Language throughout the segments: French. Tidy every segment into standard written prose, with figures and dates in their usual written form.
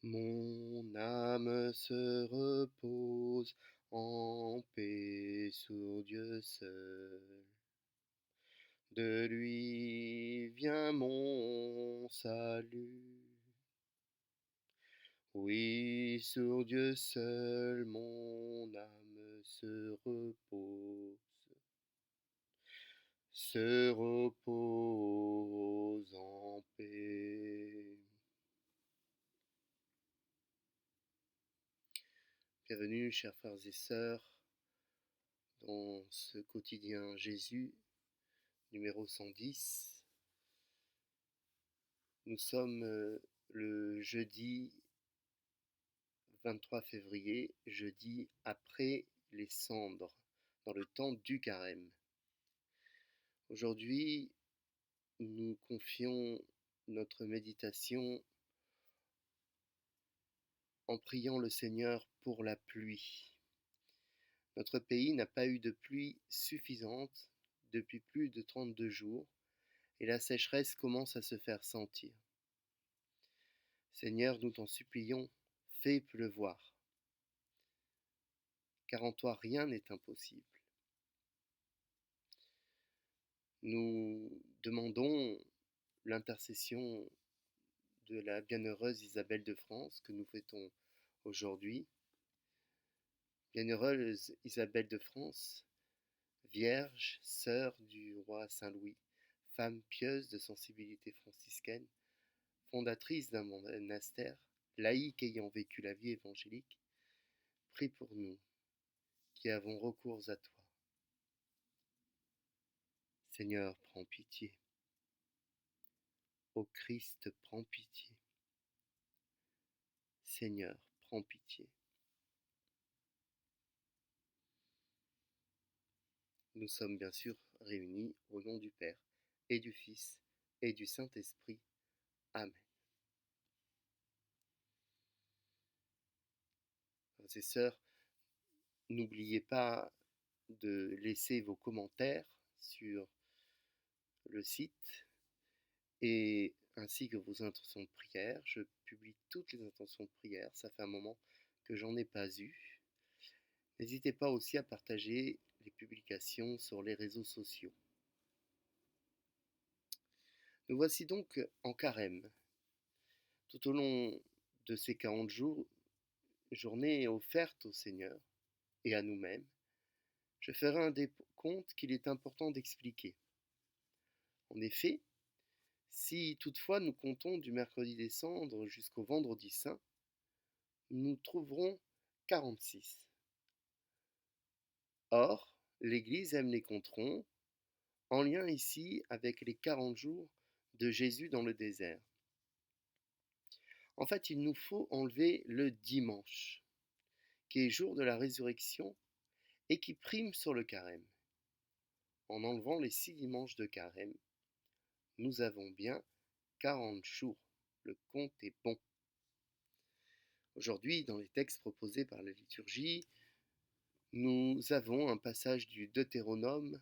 Mon âme se repose en paix sur Dieu seul. De lui vient mon salut. Oui, sur Dieu seul mon âme se repose en paix. Bienvenue, chers frères et sœurs, dans ce quotidien Jésus, numéro 110. Nous sommes le jeudi 23 février, jeudi après les cendres, dans le temps du carême. Aujourd'hui, nous confions notre méditation en priant le Seigneur pour la pluie. Notre pays n'a pas eu de pluie suffisante depuis plus de 32 jours et la sécheresse commence à se faire sentir. Seigneur, nous t'en supplions, fais pleuvoir, car en toi rien n'est impossible. Nous demandons l'intercession de la bienheureuse Isabelle de France que nous fêtons aujourd'hui. Bienheureuse Isabelle de France, vierge, sœur du roi Saint-Louis, femme pieuse de sensibilité franciscaine, fondatrice d'un monastère, laïque ayant vécu la vie évangélique, prie pour nous qui avons recours à toi. Seigneur, prends pitié. Ô Christ, prends pitié. Seigneur, prends pitié. Nous sommes bien sûr réunis au nom du Père et du Fils et du Saint-Esprit. Amen. Frères et sœurs, n'oubliez pas de laisser vos commentaires sur le site et ainsi que vos intentions de prière. Je publie toutes les intentions de prière, ça fait un moment que j'en ai pas eu. N'hésitez pas aussi à partager les publications sur les réseaux sociaux. Nous voici donc en carême. Tout au long de ces 40 jours, journées offertes au Seigneur et à nous-mêmes, je ferai un décompte qu'il est important d'expliquer. En effet, si toutefois nous comptons du mercredi des cendres jusqu'au vendredi saint, nous trouverons 46. Or, l'Église aime les comptes ronds, en lien ici avec les 40 jours de Jésus dans le désert. En fait, il nous faut enlever le dimanche, qui est jour de la résurrection et qui prime sur le carême. En enlevant les 6 dimanches de carême, nous avons bien 40 jours. Le compte est bon. Aujourd'hui, dans les textes proposés par la liturgie, nous avons un passage du Deutéronome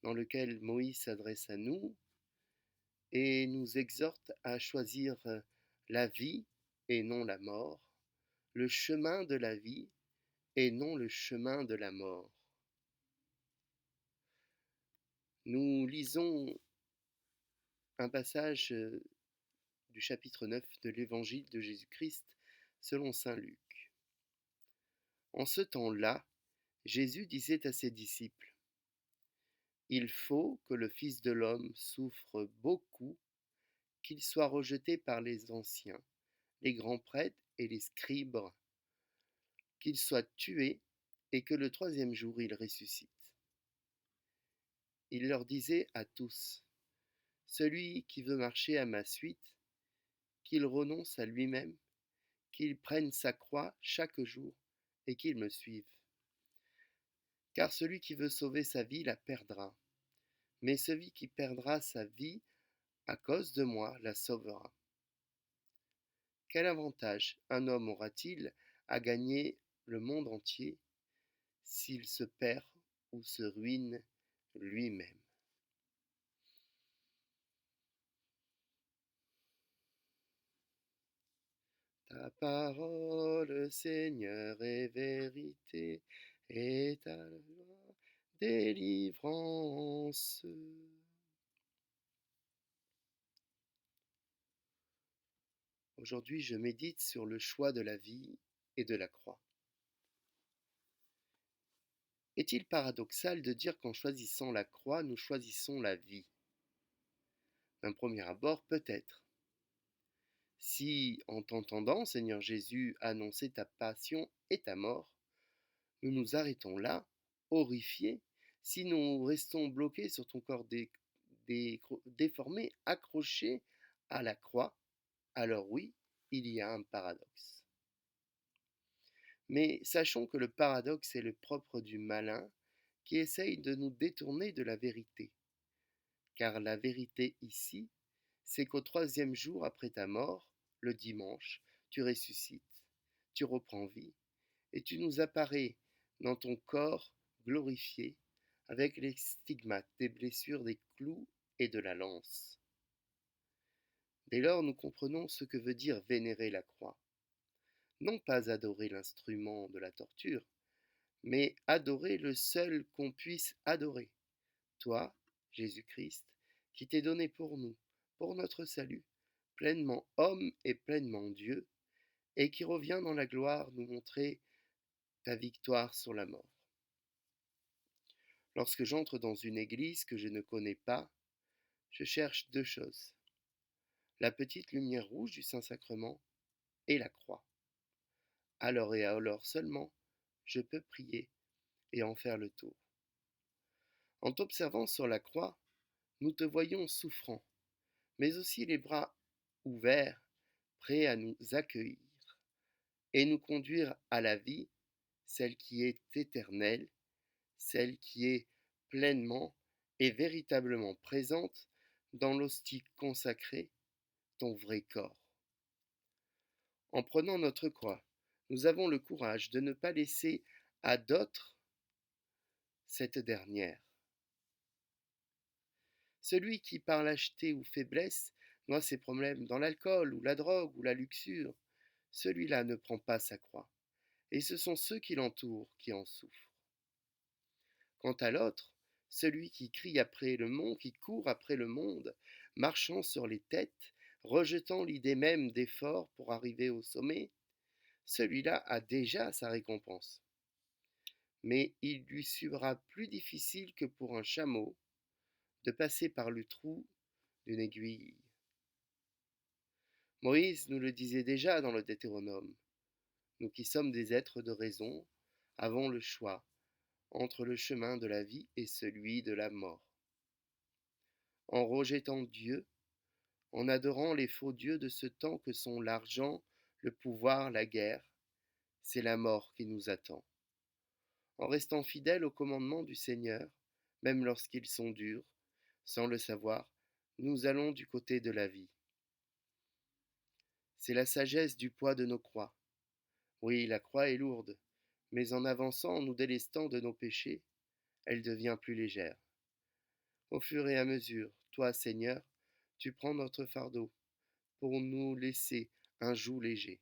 dans lequel Moïse s'adresse à nous et nous exhorte à choisir la vie et non la mort, le chemin de la vie et non le chemin de la mort. Nous lisons un passage du chapitre 9 de l'Évangile de Jésus-Christ selon saint Luc. En ce temps-là, Jésus disait à ses disciples: Il faut que le Fils de l'homme souffre beaucoup, qu'il soit rejeté par les anciens, les grands prêtres et les scribes, qu'il soit tué et que le 3e jour il ressuscite. Il leur disait à tous: Celui qui veut marcher à ma suite, qu'il renonce à lui-même, qu'il prenne sa croix chaque jour et qu'il me suive. Car celui qui veut sauver sa vie la perdra, mais celui qui perdra sa vie à cause de moi la sauvera. Quel avantage un homme aura-t-il à gagner le monde entier s'il se perd ou se ruine lui-même? Ta parole, Seigneur, est vérité, et ta loi délivrance. Aujourd'hui, je médite sur le choix de la vie et de la croix. Est-il paradoxal de dire qu'en choisissant la croix, nous choisissons la vie? D'un premier abord, peut-être. Si, en t'entendant, Seigneur Jésus, annoncer ta passion et ta mort, nous nous arrêtons là, horrifiés, si nous restons bloqués sur ton corps déformé, accroché à la croix, alors oui, il y a un paradoxe. Mais sachons que le paradoxe est le propre du malin qui essaye de nous détourner de la vérité. Car la vérité ici, c'est qu'au troisième jour après ta mort, le dimanche, tu ressuscites, tu reprends vie, et tu nous apparais dans ton corps glorifié, avec les stigmates des blessures des clous et de la lance. Dès lors, nous comprenons ce que veut dire vénérer la croix. Non pas adorer l'instrument de la torture, mais adorer le seul qu'on puisse adorer, toi, Jésus-Christ, qui t'es donné pour nous, pour notre salut, pleinement homme et pleinement Dieu, et qui revient dans la gloire nous montrer ta victoire sur la mort. Lorsque j'entre dans une église que je ne connais pas, je cherche deux choses, la petite lumière rouge du Saint-Sacrement et la croix. Alors et alors seulement, je peux prier et en faire le tour. En t'observant sur la croix, nous te voyons souffrant, mais aussi les bras ouverts, prêts à nous accueillir et nous conduire à la vie, celle qui est éternelle, celle qui est pleinement et véritablement présente dans l'hostie consacrée, ton vrai corps. En prenant notre croix, nous avons le courage de ne pas laisser à d'autres cette dernière. Celui qui, par lâcheté ou faiblesse, noie ses problèmes dans l'alcool ou la drogue ou la luxure, celui-là ne prend pas sa croix, et ce sont ceux qui l'entourent qui en souffrent. Quant à l'autre, celui qui crie après le monde, qui court après le monde, marchant sur les têtes, rejetant l'idée même d'effort pour arriver au sommet, celui-là a déjà sa récompense. Mais il lui sera plus difficile que pour un chameau de passer par le trou d'une aiguille. Moïse nous le disait déjà dans le Deutéronome. Nous qui sommes des êtres de raison avons le choix entre le chemin de la vie et celui de la mort. En rejetant Dieu, en adorant les faux dieux de ce temps que sont l'argent, le pouvoir, la guerre, c'est la mort qui nous attend. En restant fidèles aux commandements du Seigneur, même lorsqu'ils sont durs, sans le savoir, nous allons du côté de la vie. C'est la sagesse du poids de nos croix. Oui, la croix est lourde, mais en avançant, en nous délestant de nos péchés, elle devient plus légère. Au fur et à mesure, toi, Seigneur, tu prends notre fardeau pour nous laisser un joug léger.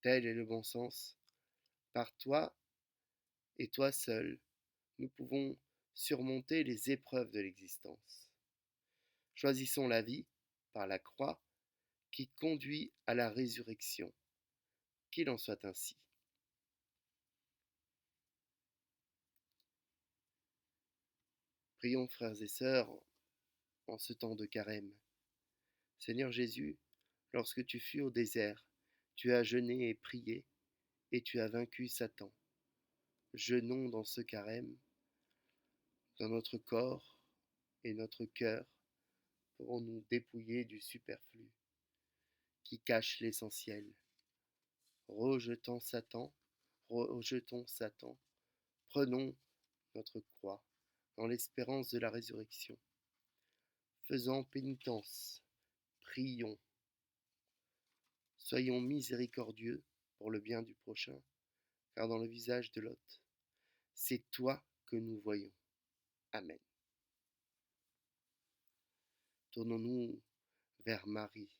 Tel est le bon sens. Par toi et toi seul, nous pouvons surmonter les épreuves de l'existence. Choisissons la vie par la croix qui conduit à la résurrection. Qu'il en soit ainsi. Prions, frères et sœurs, en ce temps de carême. Seigneur Jésus, lorsque tu fus au désert, tu as jeûné et prié, et tu as vaincu Satan. Jeûnons dans ce carême, dans notre corps et notre cœur, pour nous dépouiller du superflu qui cache l'essentiel. Rejetons Satan, prenons notre croix dans l'espérance de la résurrection. Faisons pénitence, prions, soyons miséricordieux pour le bien du prochain, car dans le visage de l'autre, c'est toi que nous voyons. Amen. Tournons-nous vers Marie.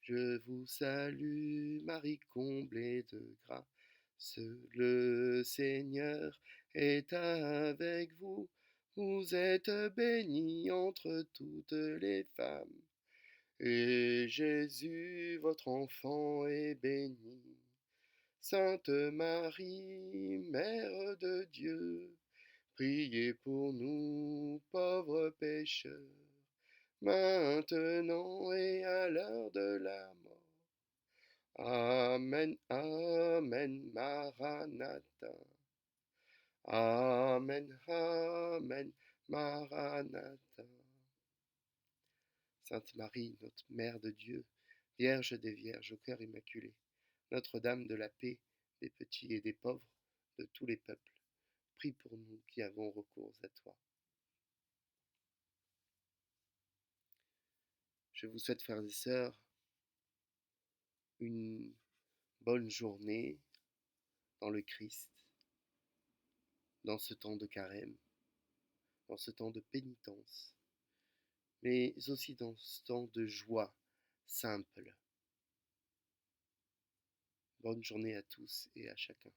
Je vous salue, Marie comblée de grâce, le Seigneur est avec vous. Vous êtes bénie entre toutes les femmes, et Jésus, votre enfant, est béni. Sainte Marie, Mère de Dieu, priez pour nous, pauvres pécheurs, maintenant et à l'heure de la mort. Amen, Amen, Maranatha. Amen, Amen, Maranatha. Sainte Marie, notre Mère de Dieu, Vierge des Vierges au cœur immaculé, Notre-Dame de la paix des petits et des pauvres, de tous les peuples, prie pour nous qui avons recours à toi. Je vous souhaite, frères et sœurs, une bonne journée dans le Christ, dans ce temps de carême, dans ce temps de pénitence, mais aussi dans ce temps de joie simple. Bonne journée à tous et à chacun.